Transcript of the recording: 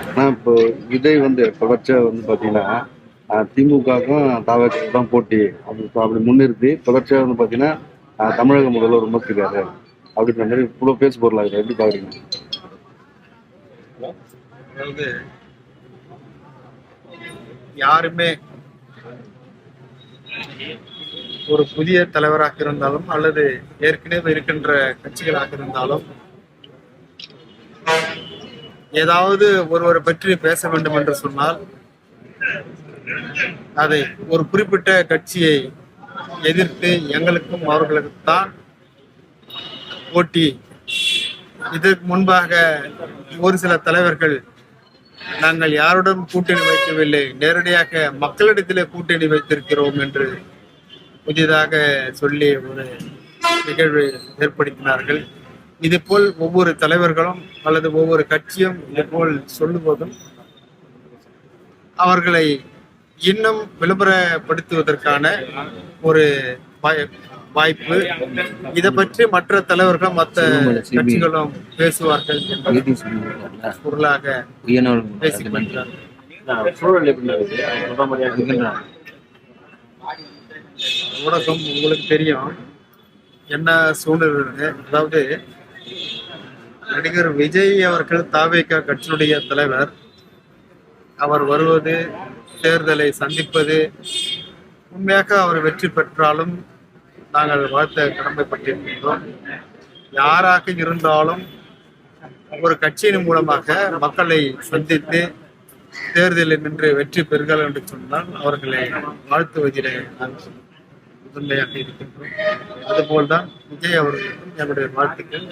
ஆனா இப்போ விஜய் வந்து தொடர்ச்சியா வந்து பாத்தீங்கன்னா திமுகவுக்கும் தாவேக்காவுக்கும் தான் போட்டி அப்படி முன்னிறுத்தி தொடர்ச்சியா வந்து பாத்தீங்கன்னா தமிழக முதல்வர் விமர்சிக்கிறாரு அப்படின்ற மாதிரி இவ்வளவு பேசு பொருளாக எப்படி பாக்குறீங்க? அதாவது யாருமே ஒரு புதிய தலைவராக இருந்தாலும் அல்லது ஏற்கனவே இருக்கின்ற கட்சிகளாக இருந்தாலும் ஏதாவது ஒருவரை பற்றி பேச வேண்டும் என்று சொன்னால் அதை ஒரு குறிப்பிட்ட கட்சியை எதிர்த்து எங்களுக்கும் அவர்களுக்கு தான் போட்டி. இதற்கு முன்பாக ஒரு சில தலைவர்கள் நாங்கள் யாருடன் கூட்டணி வைக்கவில்லை, நேரடியாக மக்களிடத்திலே கூட்டணி வைத்திருக்கிறோம் என்று புதிதாக சொல்லி ஒரு நிகழ்வை ஏற்படுத்தினார்கள். இதுபோல் ஒவ்வொரு தலைவர்களும் அல்லது ஒவ்வொரு கட்சியும் இதுபோல் சொல்லுவதும் அவர்களை இன்னும் விளம்பரப்படுத்துவதற்கான ஒரு வாய்ப்பு. இதை பற்றி மற்ற தலைவர்களும் மற்ற கட்சிகளும் பேசுவார்கள் பொருளாக பேசிக்கொண்டார்கள். ஊடகம் உங்களுக்கு தெரியும் என்ன சூழ்நிலை. அதாவது நடிகர் விஜய் அவர்கள் தாவேகா கட்சியினுடைய தலைவர். அவர் வருவது, தேர்தலை சந்திப்பது, உண்மையாக அவர் வெற்றி பெற்றாலும் நாங்கள் வாழ்த்த கடமைப்பட்டிருக்கின்றோம். யாராக இருந்தாலும் ஒரு கட்சியின் மூலமாக மக்களை சந்தித்து தேர்தலில் நின்று வெற்றி பெறுகள் என்று சொன்னால் அவர்களை வாழ்த்துவதிலே முதன்மையாக இருக்கின்றோம். அதுபோல்தான் விஜய் அவர்களுக்கும் என்னுடைய வாழ்த்துக்கள்.